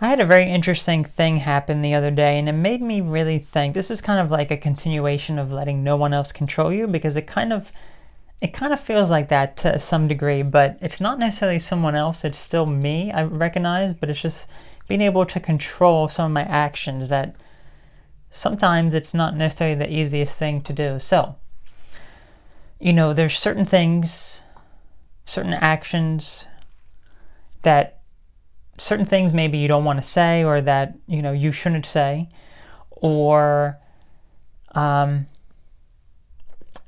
I had a very interesting thing happen the other day, and it made me really think. This is kind of like a continuation of letting no one else control you, because it kind of feels like that to some degree, but it's not necessarily someone else. It's still me, I recognize, but it's just being able to control some of my actions that sometimes it's not necessarily the easiest thing to do. So, there's certain things, certain actions that certain things maybe you don't want to say, or that you shouldn't say, or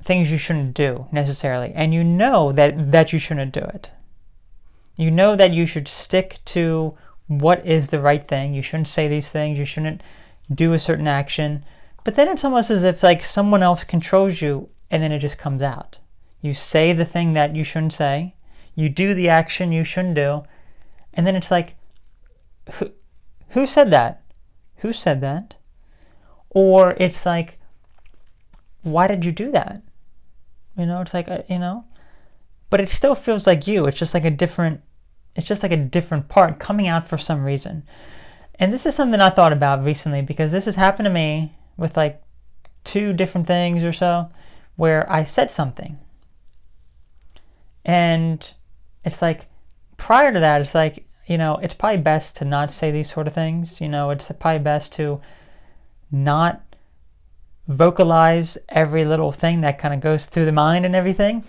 things you shouldn't do necessarily, and that you shouldn't do it. You know that you should stick to what is the right thing. You shouldn't say these things. You shouldn't do a certain action. But then it's almost as if like someone else controls you, and then it just comes out. You say the thing that you shouldn't say. You do the action you shouldn't do. And then it's like, who said that? Who said that? Or it's like, why did you do that? It's like, but it still feels like you. It's just like a different part coming out for some reason. And this is something I thought about recently, because this has happened to me with like 2 different things or so, where I said something. And it's like, prior to that, it's like, it's probably best to not say these sort of things. It's probably best to not vocalize every little thing that kind of goes through the mind and everything.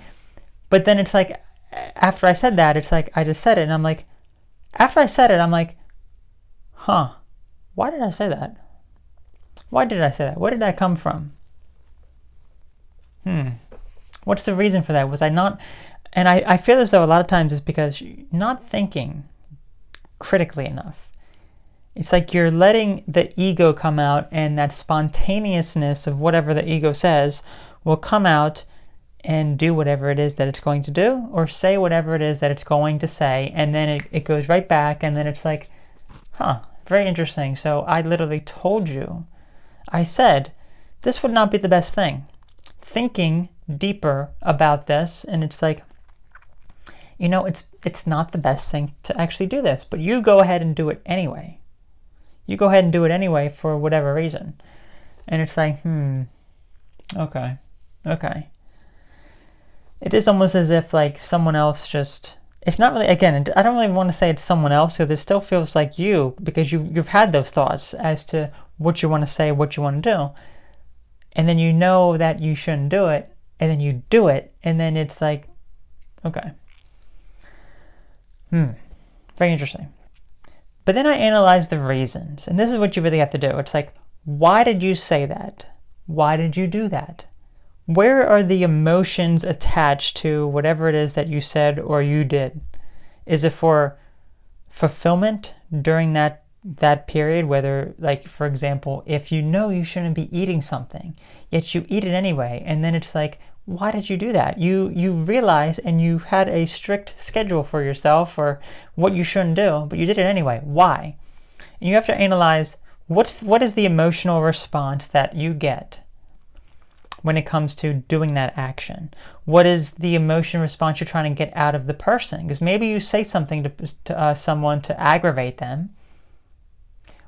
But then it's like, after I said that, it's like I just said it, and I'm like, after I said it, I'm like, why did I say that? Why did I say that? Where did that come from? What's the reason for that? Was I not? And I feel as though a lot of times it's because you're not thinking critically enough. It's like you're letting the ego come out, and that spontaneousness of whatever the ego says will come out and do whatever it is that it's going to do, or say whatever it is that it's going to say, and then it goes right back, and then it's like, very interesting. So I literally told you, I said, this would not be the best thing. Thinking deeper about this, and it's like, it's not the best thing to actually do this, but you go ahead and do it anyway. You go ahead and do it anyway for whatever reason. And it's like, okay. It is almost as if like someone else just, it's not really, again, I don't really want to say it's someone else, because it still feels like you, because you've had those thoughts as to what you want to say, what you want to do. And then you know that you shouldn't do it, and then you do it, and then it's like, okay. Very interesting. But then I analyze the reasons, and this is what you really have to do. It's like, why did you say that? Why did you do that? Where are the emotions attached to whatever it is that you said or you did? Is it for fulfillment during that period, whether, like, for example, if you know you shouldn't be eating something, yet you eat it anyway, and then it's like, why did you do that? You realize, and you had a strict schedule for yourself for what you shouldn't do, but you did it anyway. Why? And you have to analyze what is the emotional response that you get when it comes to doing that action. What is the emotion response you're trying to get out of the person? Because maybe you say something to someone to aggravate them,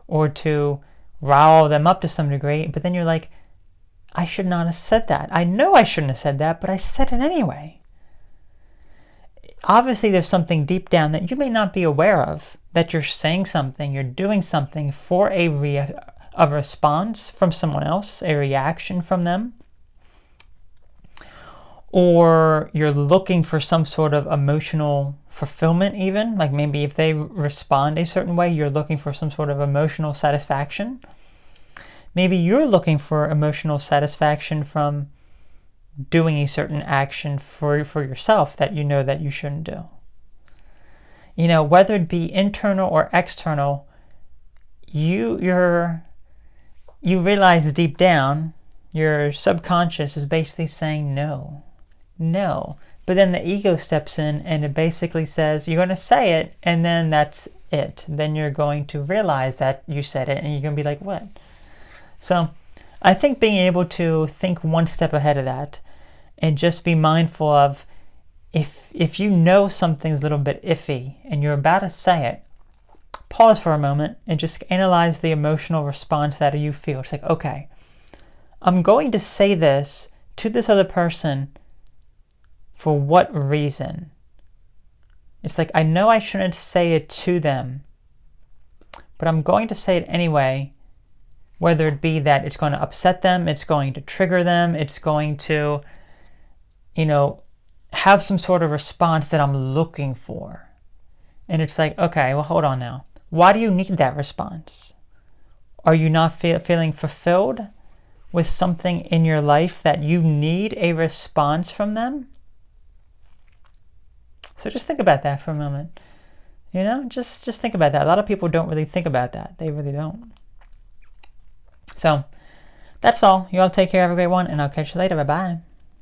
or to rile them up to some degree, but then you're like, I should not have said that. I know I shouldn't have said that, but I said it anyway. Obviously, there's something deep down that you may not be aware of, that you're saying something, you're doing something for a response from someone else, a reaction from them, or you're looking for some sort of emotional fulfillment even, like maybe if they respond a certain way, you're looking for some sort of emotional satisfaction. Maybe you're looking for emotional satisfaction from doing a certain action for yourself that you know that you shouldn't do. Whether it be internal or external, you realize deep down, your subconscious is basically saying no. But then the ego steps in, and it basically says, you're going to say it, and then that's it. Then you're going to realize that you said it, and you're going to be like, what? So I think being able to think one step ahead of that, and just be mindful of, if you know something's a little bit iffy and you're about to say it, pause for a moment and just analyze the emotional response that you feel. It's like, okay, I'm going to say this to this other person for what reason? It's like, I know I shouldn't say it to them, but I'm going to say it anyway, whether it be that it's going to upset them, it's going to trigger them, it's going to, have some sort of response that I'm looking for. And it's like, okay, well, hold on now. Why do you need that response? Are you not feeling fulfilled with something in your life that you need a response from them? So just think about that for a moment. Just think about that. A lot of people don't really think about that. They really don't. So that's all. You all take care. Have a great one, and I'll catch you later. Bye-bye.